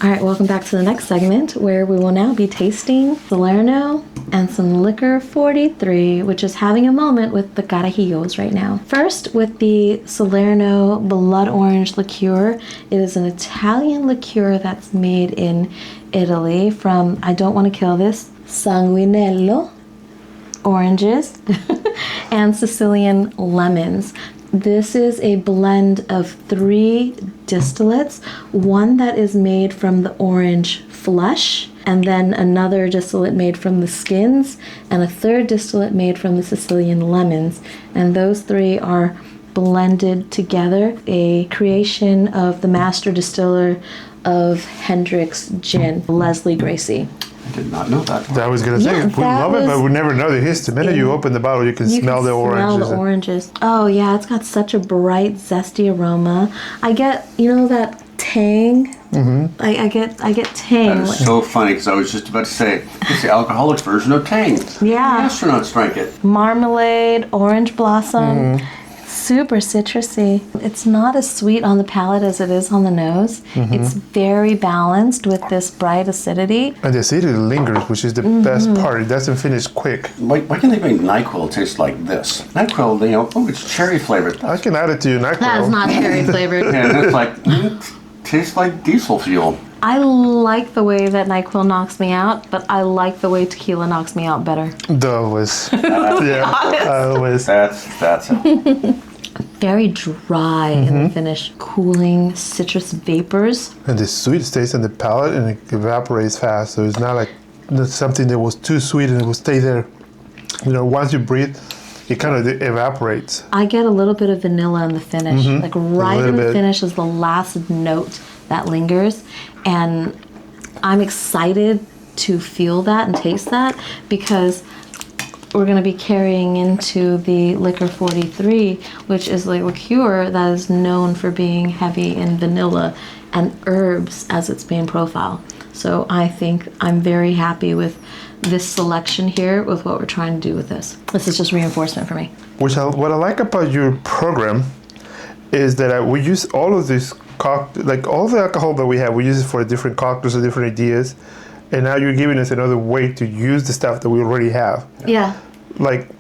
All right, welcome back to the next segment where we will now be tasting Solerno and some Licor 43, which is having a moment with the Carajillos right now. First, with the Solerno Blood Orange Liqueur. It is an Italian liqueur that's made in Italy from, I don't want to kill this, Sanguinello oranges and Sicilian lemons. This is a blend of 3 distillates, one that is made from the orange flesh, and then another distillate made from the skins, and a third distillate made from the Sicilian lemons. And those 3 are blended together, a creation of the master distiller of Hendrick's Gin, Leslie Gracie. I did not know that. I was going to say, we love it, but we never know the history. The minute you open the bottle, you can smell the oranges. Oh, yeah, it's got such a bright, zesty aroma. I get, that tang. Mm-hmm. I get tang. That is so funny, because I was just about to say, it's the alcoholic version of tang. Yeah. The astronauts drank it. Marmalade, orange blossom. Mm-hmm. Super citrusy. It's not as sweet on the palate as it is on the nose. Mm-hmm. It's very balanced with this bright acidity. And the acidity lingers, which is the best part. It doesn't finish quick. Why can't they make NyQuil taste like this? NyQuil, it's cherry flavored. I can add it to your NyQuil. That's not cherry flavored. Yeah, it's like, tastes like diesel fuel. I like the way that NyQuil knocks me out, but I like the way tequila knocks me out better. Always. Always. That's it. Very dry in the finish, cooling citrus vapors. And the sweet stays in the palate and it evaporates fast. So it's not like something that was too sweet and it will stay there. Once you breathe, it kind of evaporates. I get a little bit of vanilla in the finish. Like right in the finish is the last note that lingers. And I'm excited to feel that and taste that because we're going to be carrying into the Licor 43, which is a liqueur that is known for being heavy in vanilla and herbs as its main profile. So I think I'm very happy with this selection here with what we're trying to do with this. This is just reinforcement for me. What I like about your program is that we use all of this all the alcohol that we have, we use it for different cocktails or different ideas. And now you're giving us another way to use the stuff that we already have. Yeah.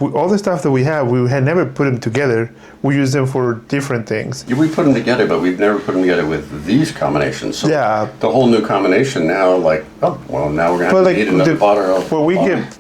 All the stuff that we have, we had never put them together. We use them for different things. Yeah, we put them together, but we've never put them together with these combinations. So yeah. The whole new combination now, now we're going to have to eat another bottle of we get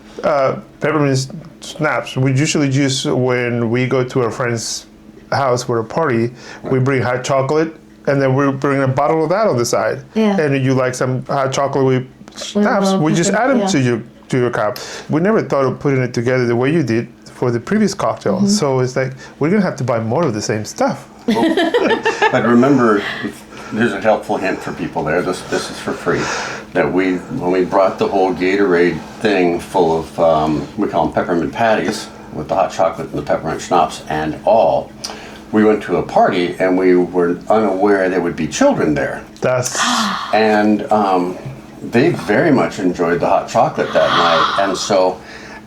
peppermint schnapps. We usually use when we go to a friend's house for a party, we bring hot chocolate, and then we bring a bottle of that on the side. Yeah. And you like some hot chocolate with schnapps, we just add them to your cup. We never thought of putting it together the way you did for the previous cocktail. So it's like, we're going to have to buy more of the same stuff. But remember, there's a helpful hint for people there. This is for free. That when we brought the whole Gatorade thing full of, we call them peppermint patties, with the hot chocolate and the peppermint schnapps and all, we went to a party and we were unaware there would be children there. And they very much enjoyed the hot chocolate that night. And so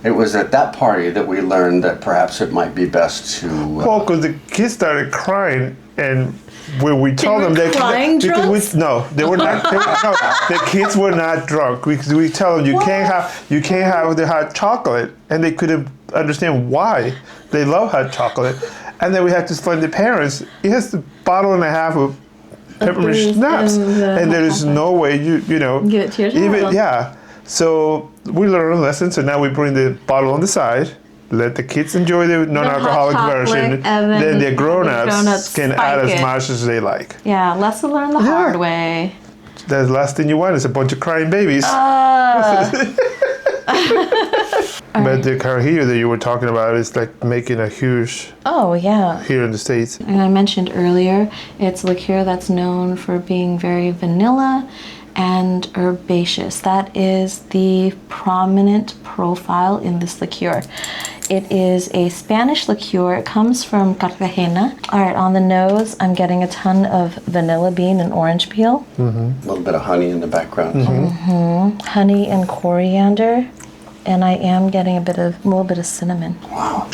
it was at that party that we learned that perhaps it might be best to... Well, because the kids started crying, and when we told them... They were crying drunk? No, they were not. The kids were not drunk. We tell them you can't have the hot chocolate, and they couldn't understand why. They love hot chocolate. And then we had to explain to parents, it has a bottle and a half of peppermint schnapps, and there is no way you give it to your child. So we learned a lesson. So now we bring the bottle on the side, let the kids enjoy the non-alcoholic version, then the grown-ups can add as much as they like. Yeah, lesson learned the hard way. The last thing you want is a bunch of crying babies. But the Carajillo that you were talking about is like making a huge... Oh, yeah. Here in the States. And I mentioned earlier, it's a liqueur that's known for being very vanilla and herbaceous. That is the prominent profile in this liqueur. It is a Spanish liqueur. It comes from Cartagena. All right, on the nose, I'm getting a ton of vanilla bean and orange peel. A little bit of honey in the background. Honey and coriander. and I am getting a little bit of cinnamon.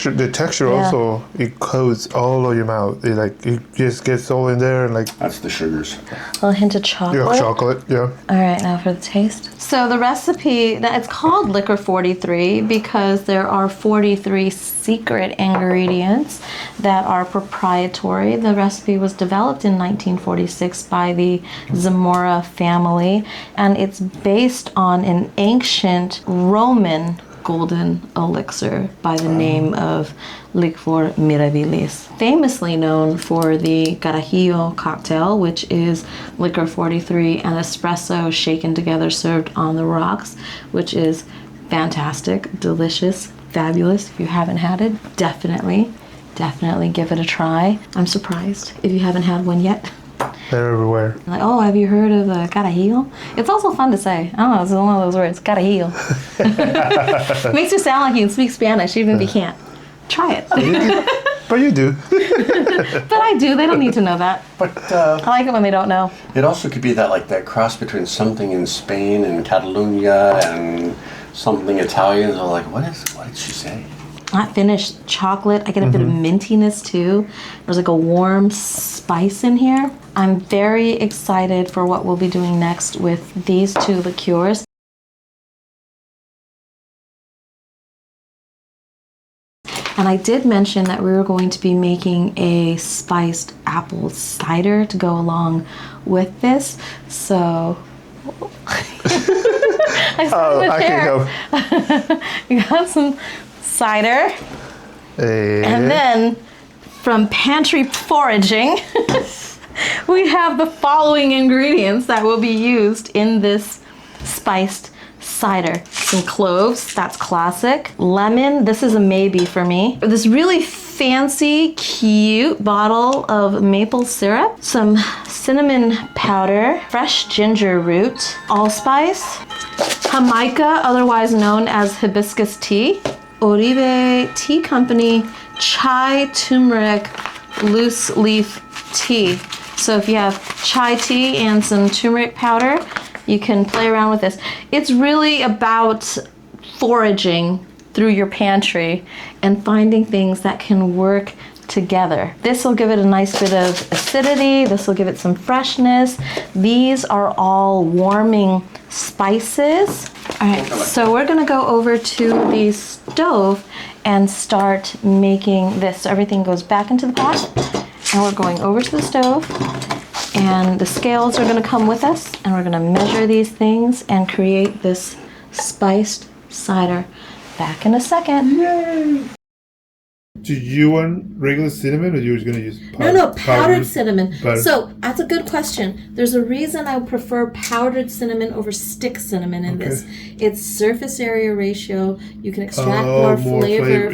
The texture also, it coats all of your mouth. It just gets all in there and That's the sugars. A little hint of chocolate. Yeah, chocolate, yeah. All right, now for the taste. So the recipe, it's called Licor 43 because there are 43 secret ingredients that are proprietary. The recipe was developed in 1946 by the Zamora family, and it's based on an ancient Roman golden elixir by the name of Licor mirabilis, famously known for the Carajillo cocktail, which is Licor 43 and espresso shaken together, served on the rocks, which is fantastic, delicious, fabulous. If you haven't had it, definitely give it a try. I'm surprised if you haven't had one yet. They're everywhere. Like, oh, have you heard of Carajillo? It's also fun to say. I don't know, it's one of those words, Carajillo. Makes you sound like you can speak Spanish, even if you can't. Try it. But you do. But I do. They don't need to know that. But I like it when they don't know. it also could be that cross between something in Spain and Catalonia and something Italian. They're like, what did she say? Not finished chocolate. I get a bit of mintiness too. There's like a warm spice in here. I'm very excited for what we'll be doing next with these two liqueurs. And I did mention that we were going to be making a spiced apple cider to go along with this. So I can help. we got some cider. And then from pantry foraging, we have the following ingredients that will be used in this spiced cider. Some cloves, that's classic. Lemon, this is a maybe for me. This really fancy, cute bottle of maple syrup. Some cinnamon powder, fresh ginger root, allspice, jamaica, otherwise known as hibiscus tea, Oribe Tea Company chai turmeric loose leaf tea. So if you have chai tea and some turmeric powder, you can play around with this. It's really about foraging through your pantry and finding things that can work together. This will give it a nice bit of acidity. This will give it some freshness. These are all warming spices. All right, so we're gonna go over to the stove and start making this. So everything goes back into the pot, and we're going over to the stove, and the scales are gonna come with us, and we're gonna measure these things and create this spiced cider. Back in a second. Yay! Do you want regular cinnamon, or you're just gonna use powdered cinnamon. Butter. So that's a good question. There's a reason I prefer powdered cinnamon over stick cinnamon in this. It's surface area ratio. You can extract more flavor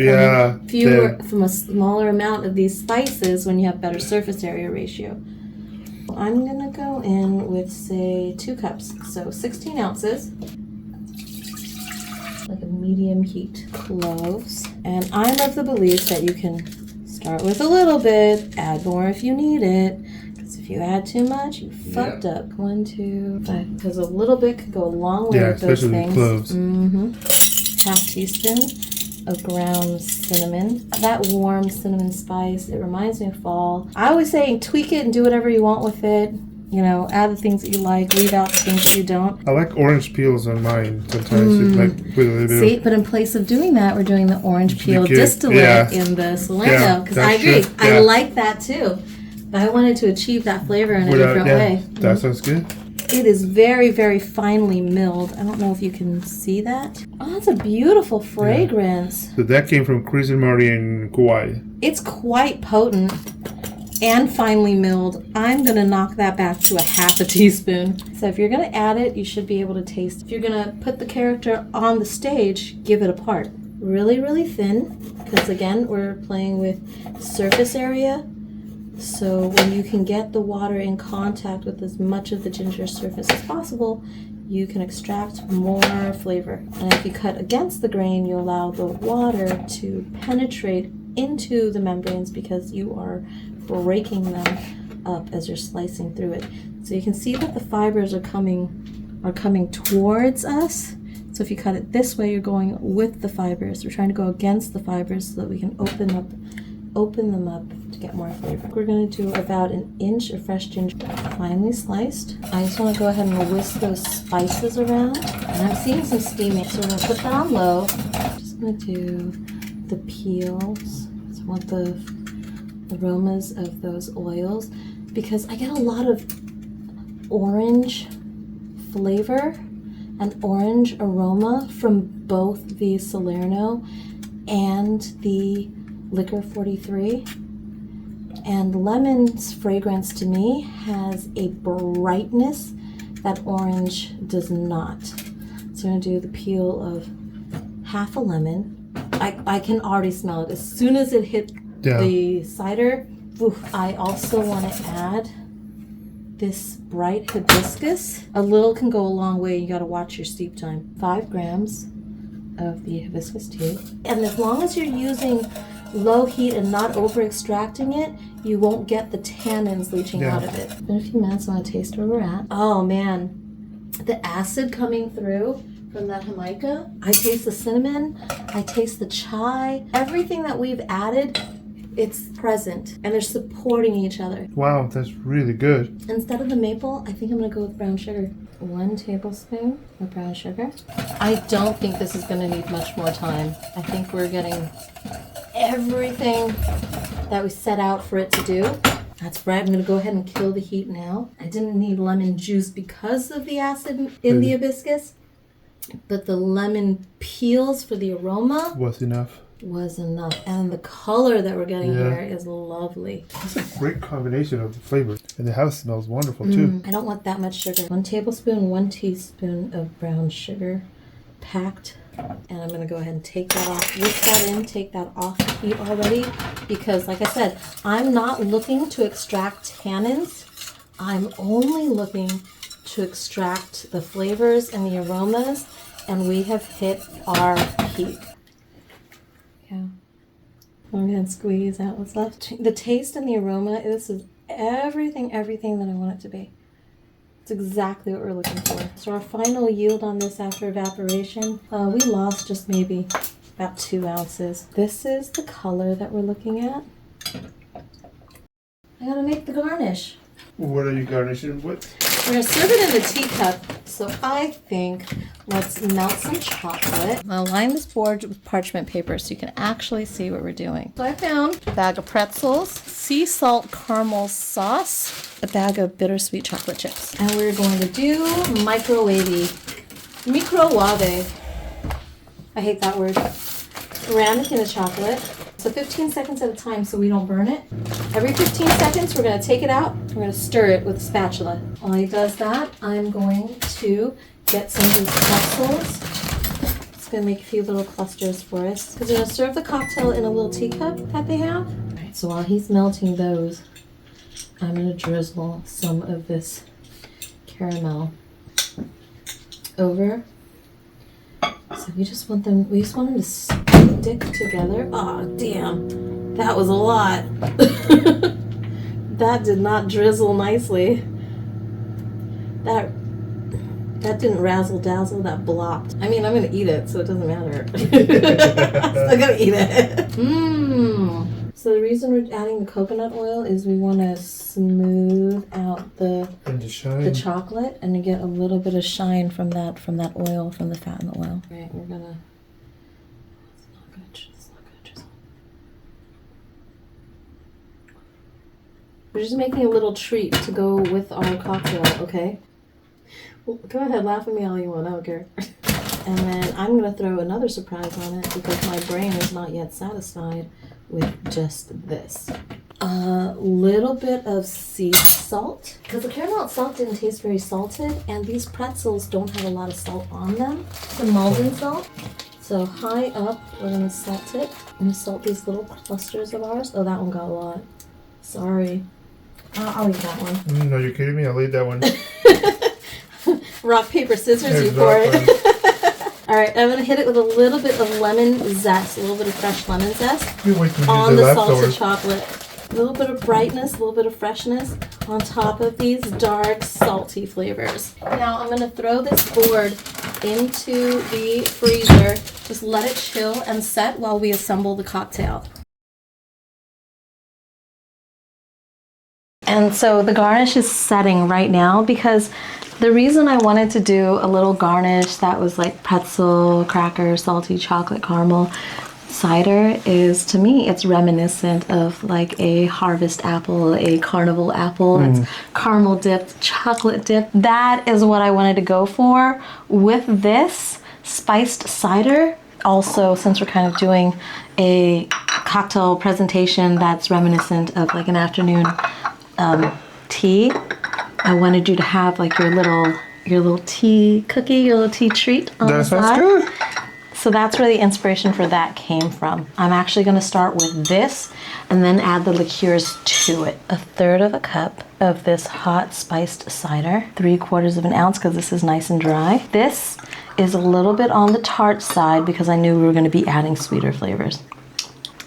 from a smaller amount of these spices when you have better surface area ratio. I'm gonna go in with, say, 2 cups, so 16 ounces. Like a medium heat. Cloves. And I'm of the belief that you can start with a little bit, add more if you need it. Because if you add too much, you fucked up. 1, 2, 5. Because a little bit can go a long way with those things. Cloves. Half teaspoon of ground cinnamon. That warm cinnamon spice, it reminds me of fall. I always say tweak it and do whatever you want with it. You know, add the things that you like, leave out the things that you don't. I like orange peels on mine sometimes. Like with a little bit. See, but in place of doing that, we're doing the orange peel distillate in the Solerno. Because I agree. I like that too. But I wanted to achieve that flavor in a different way. That sounds good. It is very, very finely milled. I don't know if you can see that. Oh, that's a beautiful fragrance. So that came from Chris and Marty in Kauai. It's quite potent and finely milled. I'm gonna knock that back to a half a teaspoon. So if you're gonna add it, you should be able to taste. If you're gonna put the character on the stage, give it a part. Really, really thin, because again, we're playing with surface area. So when you can get the water in contact with as much of the ginger surface as possible, you can extract more flavor. And if you cut against the grain, you allow the water to penetrate into the membranes because you are breaking them up as you're slicing through it. So you can see that the fibers are coming towards us. It's So if you cut it this way, you're going with the fibers. We're trying to go against the fibers so that we can open them up to get more flavor. We're going to do about an inch of fresh ginger, finely sliced. I just want to go ahead and whisk those spices around. And I'm seeing some steaming, so we're going to put that on low. Just going to do the peels. So I want the aromas of those oils because I get a lot of orange flavor and orange aroma from both the Solerno and the Licor 43. And lemon's fragrance to me has a brightness that orange does not. So I'm going to do the peel of half a lemon. I can already smell it. As soon as it hit the cider, I also want to add this bright hibiscus. A little can go a long way. You got to watch your steep time. 5 grams of the hibiscus tea. And as long as you're using low heat and not over extracting it, you won't get the tannins leaching out of it. In a few minutes, I want to taste where we're at. Oh man, the acid coming through from that jamaica. I taste the cinnamon, I taste the chai. Everything that we've added, it's present and they're supporting each other. Wow, that's really good. Instead of the maple, I think I'm gonna go with brown sugar. 1 tablespoon of brown sugar. I don't think this is gonna need much more time. I think we're getting everything that we set out for it to do. That's right, I'm gonna go ahead and kill the heat now. I didn't need lemon juice because of the acid in the hibiscus, but the lemon peels for the aroma was enough. And the color that we're getting here is lovely. It's a great combination of the flavors, and the house smells wonderful too. I don't want that much sugar. 1 tablespoon, 1 teaspoon of brown sugar packed. And I'm going to go ahead and take that off, whisk that in, take that off the heat already, because like I said, I'm not looking to extract tannins. I'm only looking to extract the flavors and the aromas, and we have hit our peak. Yeah. I'm going to squeeze out what's left. The taste and the aroma, this is everything that I want it to be. It's exactly what we're looking for. So our final yield on this after evaporation, we lost just maybe about 2 ounces. This is the color that we're looking at. I gotta make the garnish. What are you garnishing with? We're gonna serve it in the teacup. So I think let's melt some chocolate. I'll line this board with parchment paper so you can actually see what we're doing. So I found a bag of pretzels, sea salt caramel sauce, a bag of bittersweet chocolate chips. And we're going to do microwave. I hate that word. Ceramic in the chocolate. So 15 seconds at a time so we don't burn it. Every 15 seconds we're going to take it out. We're going to stir it with a spatula. While he does that, I'm going to get some of these pretzels. It's going to make a few little clusters for us. Because we're going to serve the cocktail in a little teacup that they have. All right, so while he's melting those, I'm going to drizzle some of this caramel over. So we just want them to stick together. Oh, damn. That was a lot. That did not drizzle nicely. That didn't razzle dazzle, that blopped. I mean, I'm gonna eat it, so it doesn't matter. I'm still gonna eat it. So the reason we're adding the coconut oil is we want to smooth out the chocolate and to get a little bit of shine from that oil, from the fat in the oil. All right, we're gonna. It's not gonna drizzle. We're just making a little treat to go with our cocktail, okay? Well, go ahead, laugh at me all you want. I don't care. And then I'm gonna throw another surprise on it because my brain is not yet satisfied with just this. A little bit of sea salt, because the caramel itself didn't taste very salted, and these pretzels don't have a lot of salt on them. The Malden salt. So high up, we're gonna salt it. I'm gonna salt these little clusters of ours. Oh, that one got a lot. Sorry. I'll eat that one. No, you're kidding me? I'll eat that one. Rock, paper, scissors, you pour it. All right, I'm gonna hit it with a little bit of lemon zest, a little bit of fresh lemon zest on the salted chocolate. A little bit of brightness, a little bit of freshness on top of these dark, salty flavors. Now I'm gonna throw this board into the freezer. Just let it chill and set while we assemble the cocktail. And so the garnish is setting right now because the reason I wanted to do a little garnish that was like pretzel, cracker, salty chocolate caramel cider is, to me, it's reminiscent of like a harvest apple, a carnival apple. It's caramel dipped, chocolate dipped. That is what I wanted to go for with this spiced cider. Also, since we're kind of doing a cocktail presentation that's reminiscent of like an afternoon tea, I wanted you to have like your little tea cookie, your little tea treat on the side. That sounds good. So that's where the inspiration for that came from. I'm actually going to start with this and then add the liqueurs to it. 1/3 cup of this hot spiced cider, 3/4 ounce because this is nice and dry. This is a little bit on the tart side because I knew we were going to be adding sweeter flavors.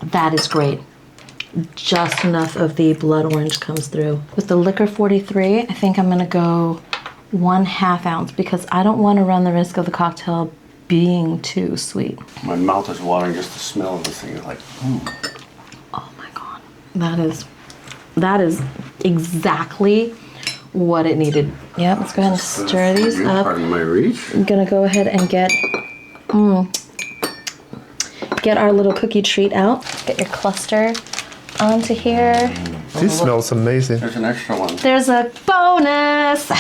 That is great. Just enough of the blood orange comes through. With the liquor 43, I think I'm going to go 1/2 ounce because I don't want to run the risk of the cocktail being too sweet. My mouth is watering just the smell of this thing. It's like, Oh my God. That is exactly what it needed. Yep, let's go ahead and stir these up. Pardon my reach. I'm gonna go ahead and get our little cookie treat out. Get your cluster onto here. This smells amazing. There's an extra one. There's a bonus.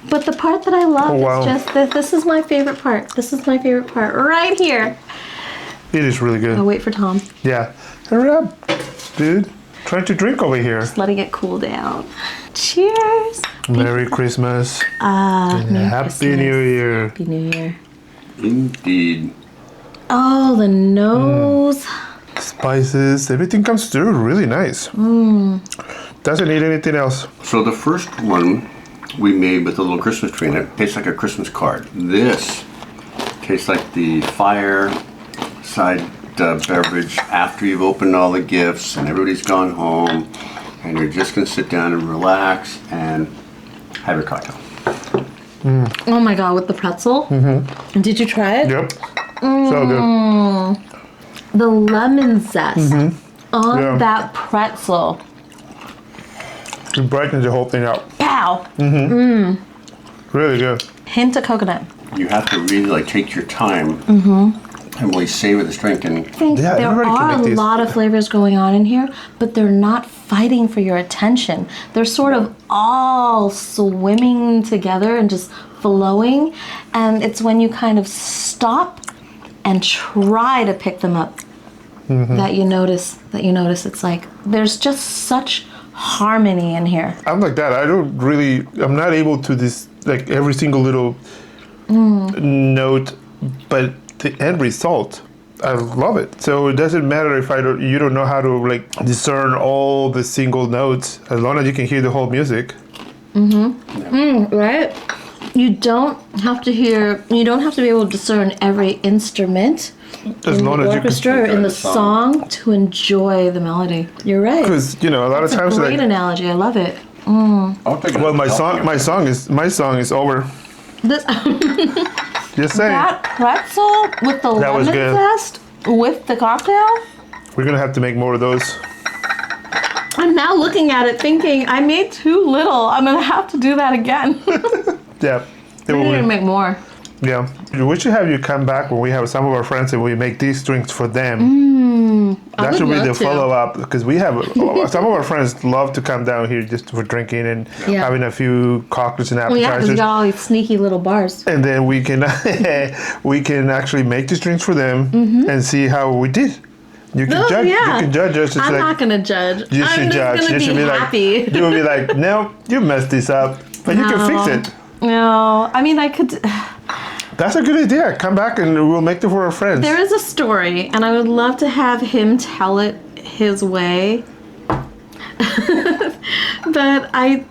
But the part that I love is just that this is my favorite part. This is my favorite part right here. It is really good. I'll wait for Tom. Yeah. Hurry up, dude. Trying to drink over here. Just letting it cool down. Cheers. Merry Christmas. Merry Happy Christmas. New Year. Happy New Year. Indeed. Oh, the nose. Spices, everything comes through really nice. Doesn't need anything else. So the first one we made with a little Christmas tree in it tastes like a Christmas card. This tastes like the fireside beverage after you've opened all the gifts and everybody's gone home and you're just going to sit down and relax and have your cocktail. Oh my God, with the pretzel. Did you try it? Yep. So good. The lemon zest on that pretzel. It brightens the whole thing up. Pow. Really good. Hint of coconut. You have to really like take your time and really savor this drink. And I think Yeah, there everybody can are a make these. lot of flavors going on in here, but they're not fighting for your attention. They're sort of all swimming together and just flowing. And it's when you kind of stop and try to pick them up that you notice it's like there's just such harmony in here. I'm like that. I'm not able to like every single little note, but the end result, I love it. So it doesn't matter if you don't know how to like discern all the single notes, as long as you can hear the whole music. Right? You don't have to be able to discern every instrument As in long the as you can orchestra or in the song to enjoy the melody. You're right. Because a lot of times, Great like, analogy. I love it. I'll take well, my song is over. This Just saying. that pretzel with the That was lemon good. zest with the cocktail. We're gonna have to make more of those. I'm now looking at it thinking I made too little. I'm gonna have to do that again. Yeah. They I will need to win. make more. Yeah. We should have you come back when we have some of our friends and we make these drinks for them. That would should be love the to. follow-up, because we have some of our friends love to come down here just for drinking and Yeah. having a few cocktails and Well, yeah, because you appetizers. got all these sneaky little bars. And then we can actually make these drinks for them and see how we did. You can Oh, judge. yeah. You can judge us. It's I'm like, not gonna judge. you I'm should just judge. gonna You should be be happy. like, you will be like, no, you messed this up, but you can fix it. No, I mean I could. That's a good idea. Come back and we'll make it for our friends. There is a story, and I would love to have him tell it his way. But I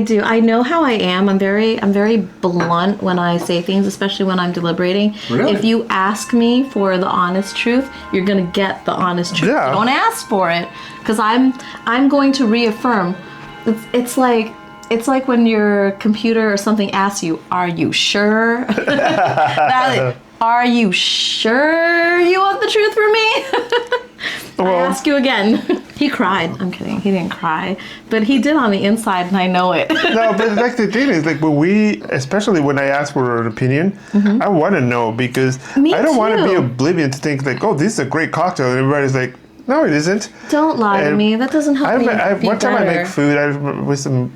do. I know how I am. I'm very blunt when I say things, especially when I'm deliberating. Really? If you ask me for the honest truth, you're gonna get the honest truth. Yeah. Don't ask for it, because I'm going to reaffirm. It's like It's like when your computer or something asks you, "Are you sure?" Are you sure you want the truth from me? I ask you again. He cried. I'm kidding. He didn't cry, but he did on the inside, and I know it. No, but like the thing is, like especially when I ask for an opinion, I want to know because I don't want to be oblivious to think like, oh, this is a great cocktail, and everybody's like, no, it isn't. Don't lie to me. That doesn't help me be one time better. I make food with some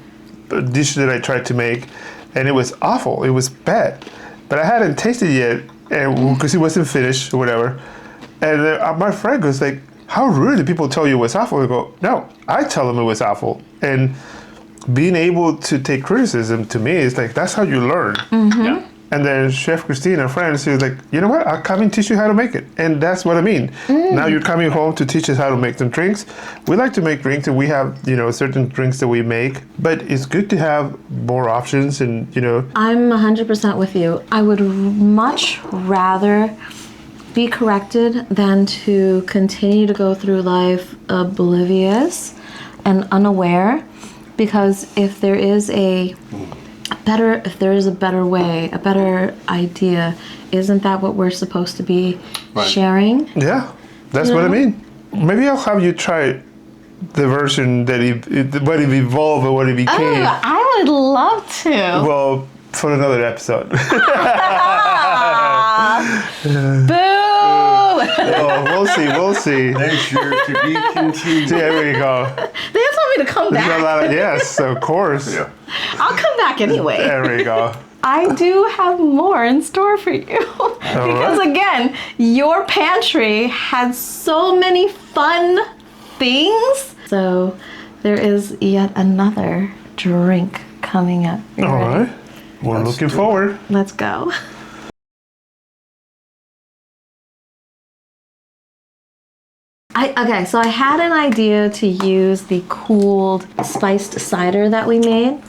dish that I tried to make, and it was awful. It was bad, but I hadn't tasted it yet, and because it wasn't finished or whatever. And my friend goes like, "How rude do people tell you it was awful?" I go, "No, I tell them it was awful." And being able to take criticism to me is like that's how you learn. Yeah. And then Chef Christine, our friend, she was like, "You know what? I'll come and teach you how to make it." And that's what I mean. Now you're coming home to teach us how to make some drinks. We like to make drinks, and we have certain drinks that we make. But it's good to have more options, and I'm 100% with you. I would much rather be corrected than to continue to go through life oblivious and unaware, because if there is a better way, a better idea, isn't that what we're supposed to be sharing? Yeah, that's what I mean. Maybe I'll have you try the version that what it evolved and what it became. Oh, I would love to. Well, for another episode. Boo! Oh, we'll see. There's your to be continued. There we go. They just want me to come back. Yes, of course. Yeah. I'll come back anyway. There we go. I do have more in store for you. Because again, your pantry has so many fun things. So there is yet another drink coming up. You All ready? right. We're looking forward. Let's go. So I had an idea to use the cooled spiced cider that we made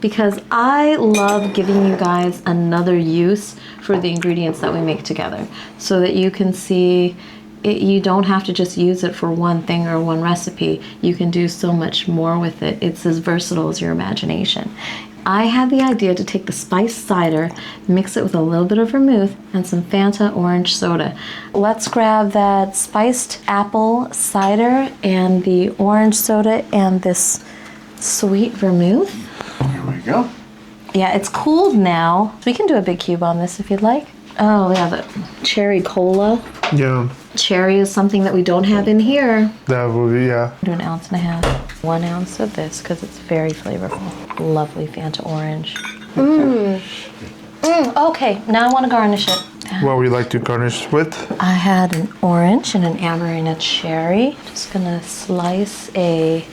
because I love giving you guys another use for the ingredients that we make together so that you can see it, you don't have to just use it for one thing or one recipe. You can do so much more with it. It's as versatile as your imagination. I had the idea to take the spiced cider, mix it with a little bit of vermouth and some Fanta Orange Soda. Let's grab that spiced apple cider and the orange soda and this sweet vermouth. Here we go. Yeah, it's cooled now. We can do a big cube on this if you'd like. Oh, yeah, the cherry cola. Yeah. Cherry is something that we don't have in here. That would be, yeah. Do 1.5 ounces. 1 ounce of this because it's very flavorful. Lovely Fanta Orange. Okay, now I want to garnish it. What would you like to garnish with? I had an orange and an amber and a cherry. Just gonna slice a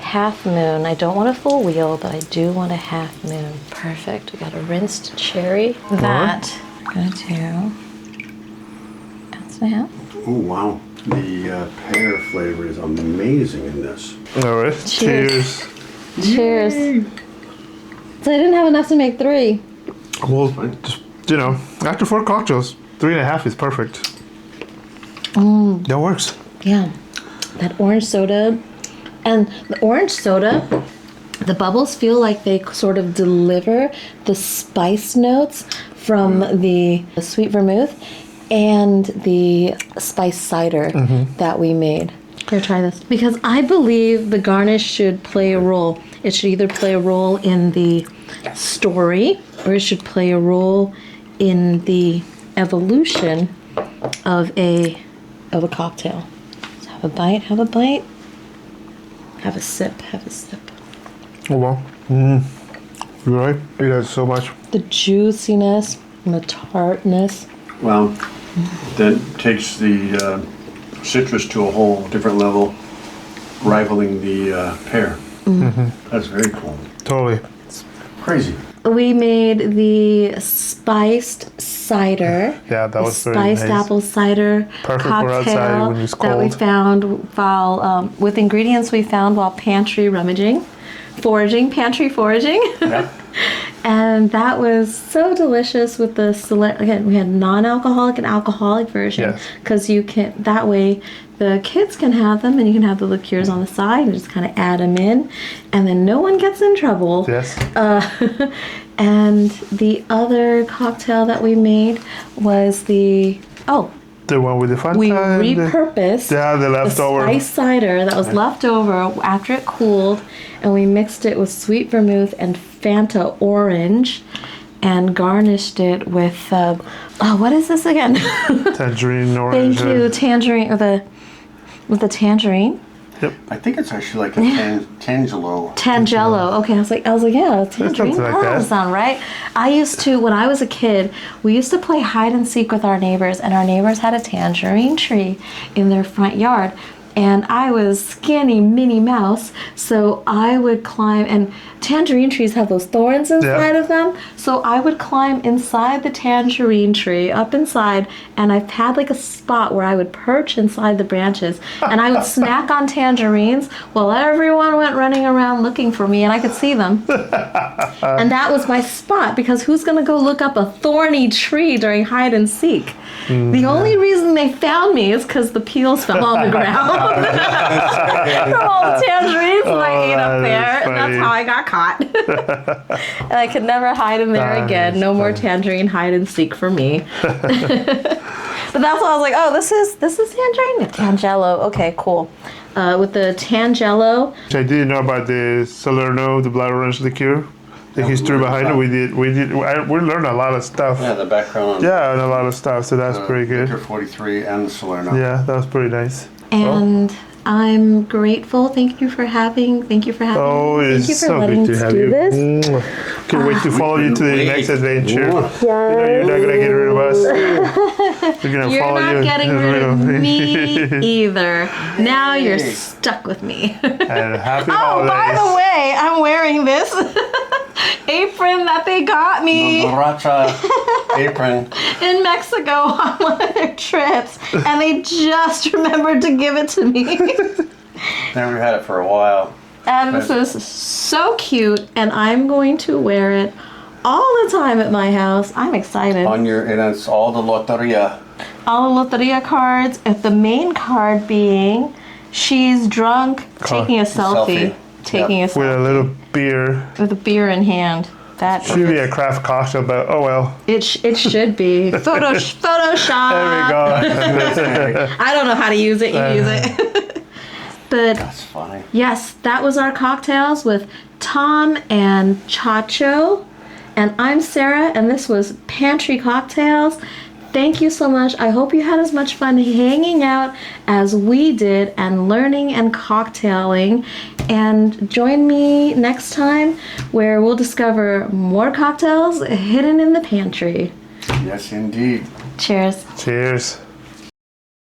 half moon. I don't want a full wheel, but I do want a half moon. Perfect. We got a rinsed cherry. That I'm gonna do 1.5 ounces. Oh, wow. The pear flavor is amazing in this. All right. Cheers. Cheers. So I didn't have enough to make 3. Well, just, after 4 cocktails, 3.5 is perfect. That works. Yeah. That orange soda. And the orange soda, the bubbles feel like they sort of deliver the spice notes from the sweet vermouth and the spiced cider that we made. Here, try this. Because I believe the garnish should play a role. It should either play a role in the story or it should play a role in the evolution of a cocktail. So have a bite, have a bite. Have a sip, have a sip. Oh, wow. You're right. It has so much. The juiciness and the tartness. Well, that takes the citrus to a whole different level, rivaling the pear. That's very cool. Totally. Crazy. We made the spiced cider. Yeah, that was very spiced nice. Apple cider Perfect for cocktail outside when it's that we cold. found while with ingredients we found while pantry rummaging, pantry foraging. Yeah. And that was so delicious with the again, we had non-alcoholic and alcoholic version Yes. because you can that way the kids can have them and you can have the liqueurs on the side and just kind of add them in, and then no one gets in trouble. Yes. And the other cocktail that we made was the The one with the Fanta. we and repurposed the leftover. spice cider that was left over after it cooled, and we mixed it with sweet vermouth and Fanta Orange, and garnished it with what is this again? Tangerine orange. Thank you, tangerine with the tangerine. I think it's actually like a tangelo. Tangelo. Okay, I was like, yeah, tangerine. something like that that. doesn't sound right. I used to, when I was a kid, we used to play hide and seek with our neighbors, and our neighbors had a tangerine tree in their front yard. And I was skinny Minnie Mouse, so I would climb, and tangerine trees have those thorns inside of them, so I would climb inside the tangerine tree, up inside, and I had like a spot where I would perch inside the branches, and I would snack on tangerines while everyone went running around looking for me, and I could see them. And that was my spot, because who's gonna go look up a thorny tree during hide and seek? The only reason they found me is because the peels fell on the ground. From all the tangerines that I ate up there. And that's how I got caught. And I could never hide in there again. No more tangerine hide and seek for me. But that's why I was like, oh, this is tangerine? Tangelo. Okay, cool. With the Tangelo. I didn't know about the Solerno, the blood orange liqueur. The history behind it, we learned a lot of stuff. Yeah, the background on Yeah, and a lot of stuff, so that's pretty good. Liquor 43 and the Solerno. Yeah, that was pretty nice. And I'm grateful. Thank you for having Oh, thank you for it's so letting good to us have do you. this. Can't wait to follow you to the Wait. next adventure. Mwah. You know, you're not gonna get rid of us. We're gonna You're follow you. not getting rid of me either. Now you're stuck with me. And happy Oh, holidays. by the way, I'm wearing this apron that they got The me borracha apron. in Mexico on one of their trips, and they just remembered to give it to me. Never had it for a while. And this is so cute, and I'm going to wear it all the time at my house. I'm excited. And it's all the loteria. All the Loteria cards, if the main card being she's drunk, taking a selfie. Selfie. Taking a With a selfie little beer. with a beer in hand. That Should be a craft cocktail, but oh well. it should be Photoshop. There we go. I don't know how to use it. You use it. But That's funny. yes, that was our cocktails with Tom and Chacho. And I'm Sarah, and this was Pantry Cocktails. Thank you so much. I hope you had as much fun hanging out as we did and learning and cocktailing. And join me next time where we'll discover more cocktails hidden in the pantry. Yes, indeed. Cheers. Cheers.